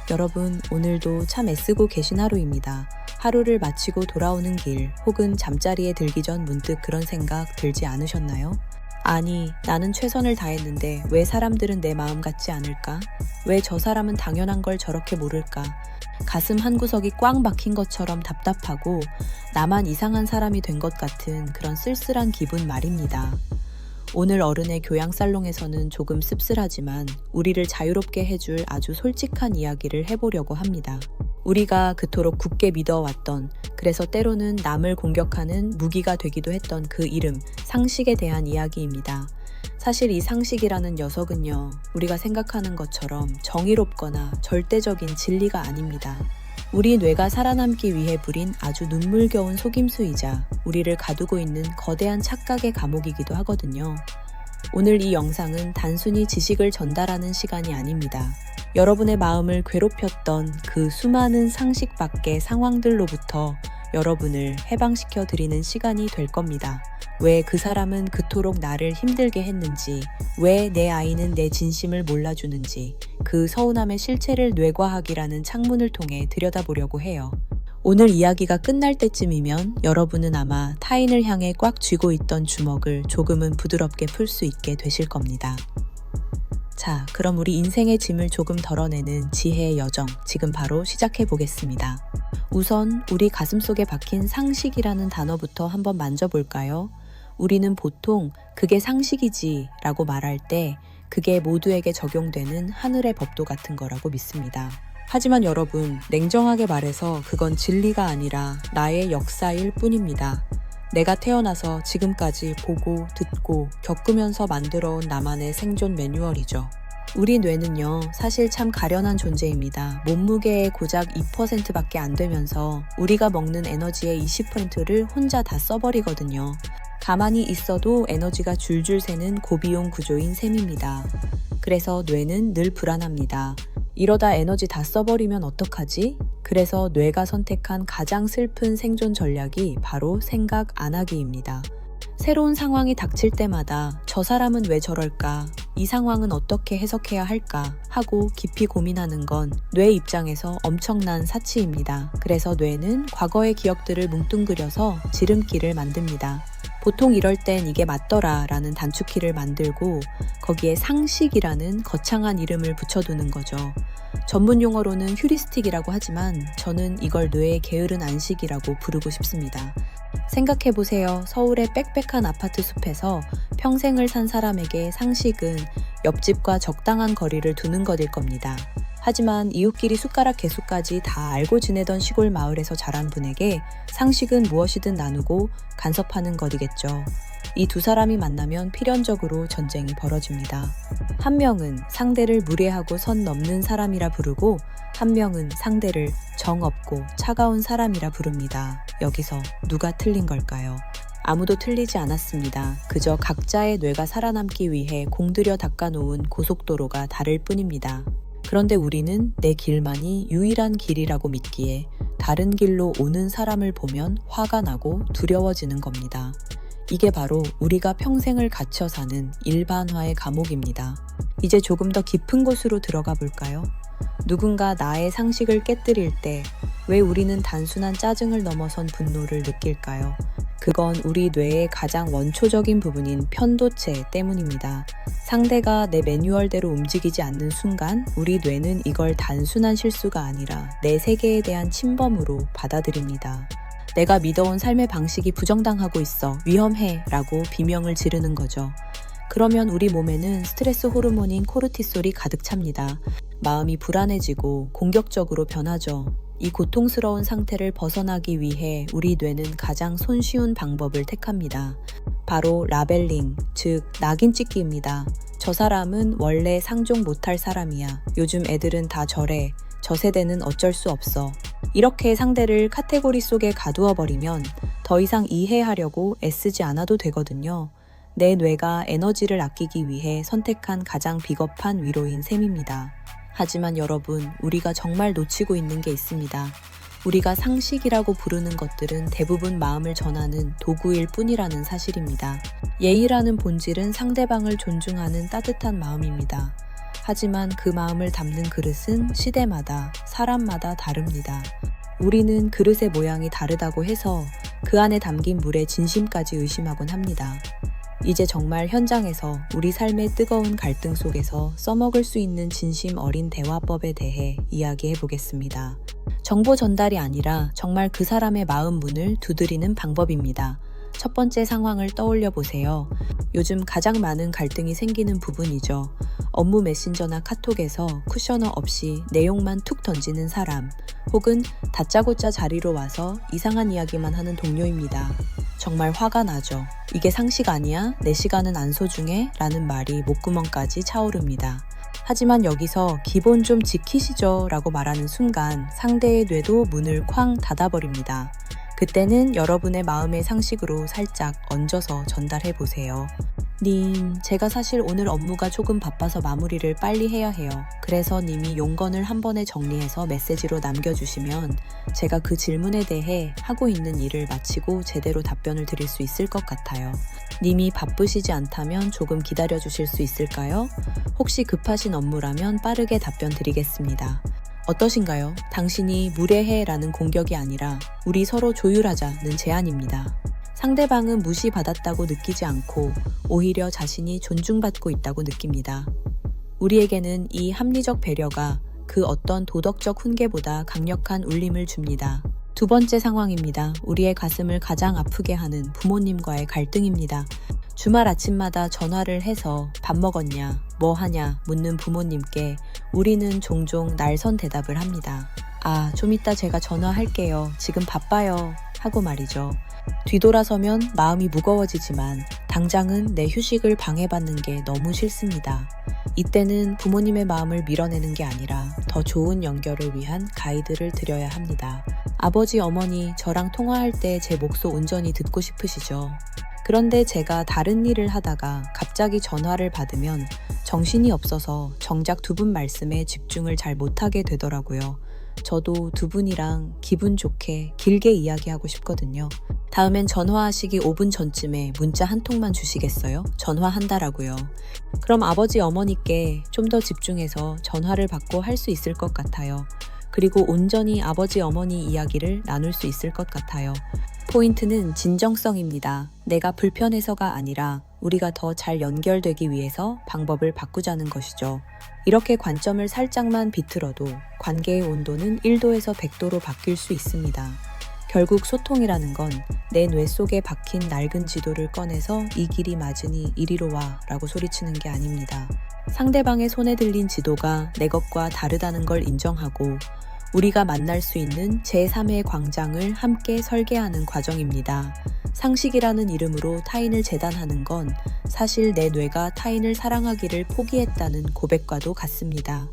여러분, 오늘도 참 애쓰고 계신 하루입니다. 하루를 마치고 돌아오는 길 혹은 잠자리에 들기 전 문득 그런 생각 들지 않으셨나요? 아니, 나는 최선을 다했는데 왜 사람들은 내 마음 같지 않을까? 왜 저 사람은 당연한 걸 저렇게 모를까? 가슴 한구석이 꽉 막힌 것처럼 답답하고 나만 이상한 사람이 된 것 같은 그런 쓸쓸한 기분 말입니다. 오늘 어른의 교양살롱에서는 조금 씁쓸하지만 우리를 자유롭게 해줄 아주 솔직한 이야기를 해보려고 합니다. 우리가 그토록 굳게 믿어왔던, 그래서 때로는 남을 공격하는 무기가 되기도 했던 그 이름, 상식에 대한 이야기입니다. 사실 이 상식이라는 녀석은요, 우리가 생각하는 것처럼 정의롭거나 절대적인 진리가 아닙니다. 우리 뇌가 살아남기 위해 부린 아주 눈물겨운 속임수이자 우리를 가두고 있는 거대한 착각의 감옥이기도 하거든요. 오늘 이 영상은 단순히 지식을 전달하는 시간이 아닙니다. 여러분의 마음을 괴롭혔던 그 수많은 상식 밖의 상황들로부터 여러분을 해방시켜 드리는 시간이 될 겁니다. 왜 그 사람은 그토록 나를 힘들게 했는지, 왜 내 아이는 내 진심을 몰라주는지, 그 서운함의 실체를 뇌과학이라는 창문을 통해 들여다보려고 해요. 오늘 이야기가 끝날 때쯤이면 여러분은 아마 타인을 향해 꽉 쥐고 있던 주먹을 조금은 부드럽게 풀 수 있게 되실 겁니다. 자, 그럼 우리 인생의 짐을 조금 덜어내는 지혜의 여정, 지금 바로 시작해 보겠습니다. 우선 우리 가슴속에 박힌 상식이라는 단어부터 한번 만져볼까요? 우리는 보통 그게 상식이지 라고 말할 때 그게 모두에게 적용되는 하늘의 법도 같은 거라고 믿습니다. 하지만 여러분, 냉정하게 말해서 그건 진리가 아니라 나의 역사일 뿐입니다. 내가 태어나서 지금까지 보고 듣고 겪으면서 만들어온 나만의 생존 매뉴얼이죠. 우리 뇌는요, 사실 참 가련한 존재입니다. 몸무게의 고작 2%밖에 안 되면서 우리가 먹는 에너지의 20%를 혼자 다 써버리거든요. 가만히 있어도 에너지가 줄줄 새는 고비용 구조인 셈입니다. 그래서 뇌는 늘 불안합니다. 이러다 에너지 다 써버리면 어떡하지? 그래서 뇌가 선택한 가장 슬픈 생존 전략이 바로 생각 안 하기입니다. 새로운 상황이 닥칠 때마다 저 사람은 왜 저럴까? 이 상황은 어떻게 해석해야 할까? 하고 깊이 고민하는 건 뇌 입장에서 엄청난 사치입니다. 그래서 뇌는 과거의 기억들을 뭉뚱그려서 지름길을 만듭니다. 보통 이럴 땐 이게 맞더라 라는 단축키를 만들고 거기에 상식이라는 거창한 이름을 붙여두는 거죠. 전문 용어로는 휴리스틱이라고 하지만 저는 이걸 뇌의 게으른 안식이라고 부르고 싶습니다. 생각해보세요. 서울의 빽빽한 아파트 숲에서 평생을 산 사람에게 상식은 옆집과 적당한 거리를 두는 것일 겁니다. 하지만 이웃끼리 숟가락 개수까지 다 알고 지내던 시골 마을에서 자란 분에게 상식은 무엇이든 나누고 간섭하는 것이겠죠. 이 두 사람이 만나면 필연적으로 전쟁이 벌어집니다. 한 명은 상대를 무례하고 선 넘는 사람이라 부르고 한 명은 상대를 정없고 차가운 사람이라 부릅니다. 여기서 누가 틀린 걸까요? 아무도 틀리지 않았습니다. 그저 각자의 뇌가 살아남기 위해 공들여 닦아놓은 고속도로가 다를 뿐입니다. 그런데 우리는 내 길만이 유일한 길이라고 믿기에 다른 길로 오는 사람을 보면 화가 나고 두려워지는 겁니다. 이게 바로 우리가 평생을 갇혀 사는 일반화의 감옥입니다. 이제 조금 더 깊은 곳으로 들어가 볼까요? 누군가 나의 상식을 깨뜨릴 때 왜 우리는 단순한 짜증을 넘어선 분노를 느낄까요? 그건 우리 뇌의 가장 원초적인 부분인 편도체 때문입니다. 상대가 내 매뉴얼대로 움직이지 않는 순간 우리 뇌는 이걸 단순한 실수가 아니라 내 세계에 대한 침범으로 받아들입니다. 내가 믿어온 삶의 방식이 부정당하고 있어, 위험해 라고 비명을 지르는 거죠. 그러면 우리 몸에는 스트레스 호르몬인 코르티솔이 가득 찹니다. 마음이 불안해지고 공격적으로 변하죠. 이 고통스러운 상태를 벗어나기 위해 우리 뇌는 가장 손쉬운 방법을 택합니다. 바로 라벨링, 즉 낙인 찍기입니다. 저 사람은 원래 상종 못할 사람이야. 요즘 애들은 다 저래. 저 세대는 어쩔 수 없어. 이렇게 상대를 카테고리 속에 가두어 버리면 더 이상 이해하려고 애쓰지 않아도 되거든요. 내 뇌가 에너지를 아끼기 위해 선택한 가장 비겁한 위로인 셈입니다. 하지만 여러분, 우리가 정말 놓치고 있는 게 있습니다. 우리가 상식이라고 부르는 것들은 대부분 마음을 전하는 도구일 뿐이라는 사실입니다. 예의라는 본질은 상대방을 존중하는 따뜻한 마음입니다. 하지만 그 마음을 담는 그릇은 시대마다, 사람마다 다릅니다. 우리는 그릇의 모양이 다르다고 해서 그 안에 담긴 물의 진심까지 의심하곤 합니다. 이제 정말 현장에서 우리 삶의 뜨거운 갈등 속에서 써먹을 수 있는 진심 어린 대화법에 대해 이야기해 보겠습니다. 정보 전달이 아니라 정말 그 사람의 마음 문을 두드리는 방법입니다. 첫 번째 상황을 떠올려 보세요. 요즘 가장 많은 갈등이 생기는 부분이죠. 업무 메신저나 카톡에서 쿠셔너 없이 내용만 툭 던지는 사람, 혹은 다짜고짜 자리로 와서 이상한 이야기만 하는 동료입니다. 정말 화가 나죠. 이게 상식 아니야? 내 시간은 안 소중해? 라는 말이 목구멍까지 차오릅니다. 하지만 여기서 기본 좀 지키시죠 라고 말하는 순간 상대의 뇌도 문을 쾅 닫아버립니다. 그때는 여러분의 마음의 상식으로 살짝 얹어서 전달해 보세요. 님, 제가 사실 오늘 업무가 조금 바빠서 마무리를 빨리 해야 해요. 그래서 님이 용건을 한 번에 정리해서 메시지로 남겨주시면 제가 그 질문에 대해 하고 있는 일을 마치고 제대로 답변을 드릴 수 있을 것 같아요. 님이 바쁘시지 않다면 조금 기다려 주실 수 있을까요? 혹시 급하신 업무라면 빠르게 답변 드리겠습니다. 어떠신가요? 당신이 무례해라는 공격이 아니라 우리 서로 조율하자는 제안입니다. 상대방은 무시받았다고 느끼지 않고 오히려 자신이 존중받고 있다고 느낍니다. 우리에게는 이 합리적 배려가 그 어떤 도덕적 훈계보다 강력한 울림을 줍니다. 두 번째 상황입니다. 우리의 가슴을 가장 아프게 하는 부모님과의 갈등입니다. 주말 아침마다 전화를 해서 밥 먹었냐, 뭐 하냐 묻는 부모님께 우리는 종종 날선 대답을 합니다. 아, 좀 이따 제가 전화할게요. 지금 바빠요. 하고 말이죠. 뒤돌아서면 마음이 무거워지지만 당장은 내 휴식을 방해받는 게 너무 싫습니다. 이때는 부모님의 마음을 밀어내는 게 아니라 더 좋은 연결을 위한 가이드를 드려야 합니다. 아버지, 어머니, 저랑 통화할 때 제 목소 온전히 듣고 싶으시죠? 그런데 제가 다른 일을 하다가 갑자기 전화를 받으면 정신이 없어서 정작 두 분 말씀에 집중을 잘 못하게 되더라고요. 저도 두 분이랑 기분 좋게 길게 이야기하고 싶거든요. 다음엔 전화하시기 5분 전쯤에 문자 한 통만 주시겠어요? 전화한다라고요. 그럼 아버지, 어머니께 좀 더 집중해서 전화를 받고 할 수 있을 것 같아요. 그리고 온전히 아버지, 어머니 이야기를 나눌 수 있을 것 같아요. 포인트는 진정성입니다. 내가 불편해서가 아니라 우리가 더 잘 연결되기 위해서 방법을 바꾸자는 것이죠. 이렇게 관점을 살짝만 비틀어도 관계의 온도는 1도에서 100도로 바뀔 수 있습니다. 결국 소통이라는 건 내 뇌 속에 박힌 낡은 지도를 꺼내서 이 길이 맞으니 이리로 와 라고 소리치는 게 아닙니다. 상대방의 손에 들린 지도가 내 것과 다르다는 걸 인정하고 우리가 만날 수 있는 제3의 광장을 함께 설계하는 과정입니다. 상식이라는 이름으로 타인을 재단하는 건 사실 내 뇌가 타인을 사랑하기를 포기했다는 고백과도 같습니다.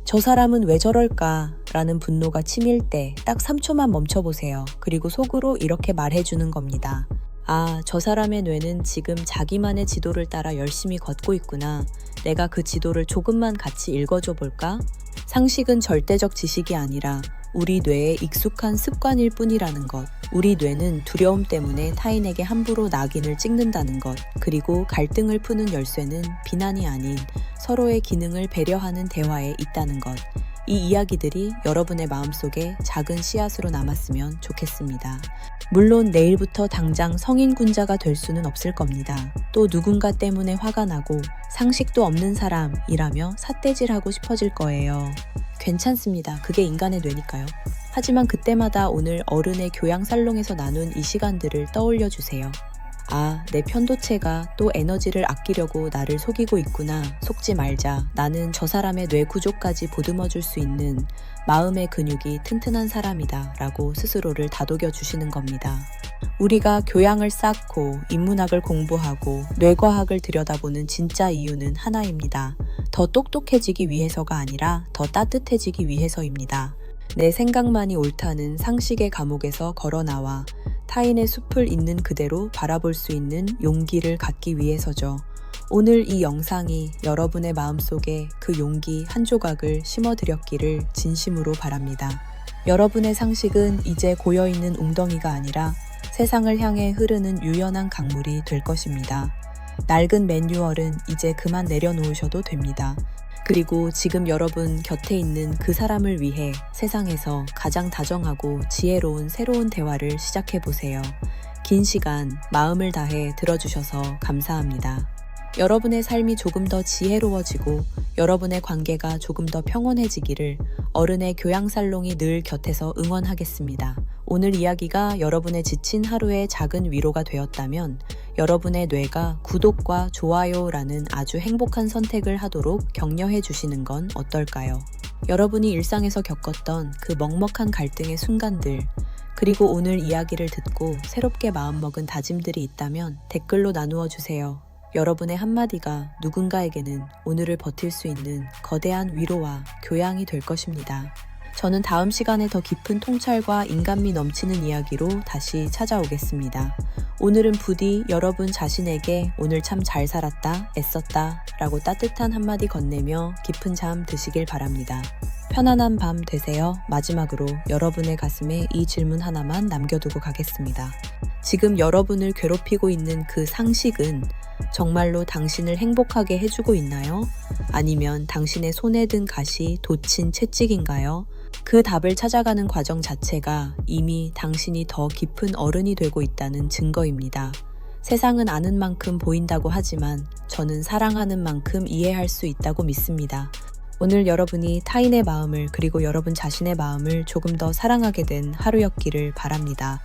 저 사람은 왜 저럴까? 라는 분노가 치밀 때 딱 3초만 멈춰보세요. 그리고 속으로 이렇게 말해주는 겁니다. 아, 저 사람의 뇌는 지금 자기만의 지도를 따라 열심히 걷고 있구나. 내가 그 지도를 조금만 같이 읽어줘 볼까? 상식은 절대적 지식이 아니라 우리 뇌의 익숙한 습관일 뿐이라는 것. 우리 뇌는 두려움 때문에 타인에게 함부로 낙인을 찍는다는 것. 그리고 갈등을 푸는 열쇠는 비난이 아닌 서로의 기능을 배려하는 대화에 있다는 것. 이 이야기들이 여러분의 마음속에 작은 씨앗으로 남았으면 좋겠습니다. 물론 내일부터 당장 성인군자가 될 수는 없을 겁니다. 또 누군가 때문에 화가 나고 상식도 없는 사람이라며 삿대질하고 싶어질 거예요. 괜찮습니다. 그게 인간의 뇌니까요. 하지만 그때마다 오늘 어른의 교양살롱에서 나눈 이 시간들을 떠올려 주세요. 아, 내 편도체가 또 에너지를 아끼려고 나를 속이고 있구나. 속지 말자. 나는 저 사람의 뇌 구조까지 보듬어 줄 수 있는 마음의 근육이 튼튼한 사람이다 라고 스스로를 다독여 주시는 겁니다. 우리가 교양을 쌓고 인문학을 공부하고 뇌과학을 들여다보는 진짜 이유는 하나입니다. 더 똑똑해지기 위해서가 아니라 더 따뜻해지기 위해서입니다. 내 생각만이 옳다는 상식의 감옥에서 걸어나와 타인의 숲을 있는 그대로 바라볼 수 있는 용기를 갖기 위해서죠. 오늘 이 영상이 여러분의 마음속에 그 용기 한 조각을 심어드렸기를 진심으로 바랍니다. 여러분의 상식은 이제 고여있는 웅덩이가 아니라 세상을 향해 흐르는 유연한 강물이 될 것입니다. 낡은 매뉴얼은 이제 그만 내려놓으셔도 됩니다. 그리고 지금 여러분 곁에 있는 그 사람을 위해 세상에서 가장 다정하고 지혜로운 새로운 대화를 시작해 보세요. 긴 시간 마음을 다해 들어주셔서 감사합니다. 여러분의 삶이 조금 더 지혜로워지고 여러분의 관계가 조금 더 평온해지기를 어른의 교양살롱이 늘 곁에서 응원하겠습니다. 오늘 이야기가 여러분의 지친 하루의 작은 위로가 되었다면 여러분의 뇌가 구독과 좋아요라는 아주 행복한 선택을 하도록 격려해 주시는 건 어떨까요? 여러분이 일상에서 겪었던 그 먹먹한 갈등의 순간들, 그리고 오늘 이야기를 듣고 새롭게 마음먹은 다짐들이 있다면 댓글로 나누어 주세요. 여러분의 한마디가 누군가에게는 오늘을 버틸 수 있는 거대한 위로와 교양이 될 것입니다. 저는 다음 시간에 더 깊은 통찰과 인간미 넘치는 이야기로 다시 찾아오겠습니다. 오늘은 부디 여러분 자신에게 오늘 참 잘 살았다, 애썼다 라고 따뜻한 한마디 건네며 깊은 잠 드시길 바랍니다. 편안한 밤 되세요. 마지막으로 여러분의 가슴에 이 질문 하나만 남겨두고 가겠습니다. 지금 여러분을 괴롭히고 있는 그 상식은 정말로 당신을 행복하게 해주고 있나요? 아니면 당신의 손에 든 가시 돋친 채찍인가요? 그 답을 찾아가는 과정 자체가 이미 당신이 더 깊은 어른이 되고 있다는 증거입니다. 세상은 아는 만큼 보인다고 하지만 저는 사랑하는 만큼 이해할 수 있다고 믿습니다. 오늘 여러분이 타인의 마음을 그리고 여러분 자신의 마음을 조금 더 사랑하게 된 하루였기를 바랍니다.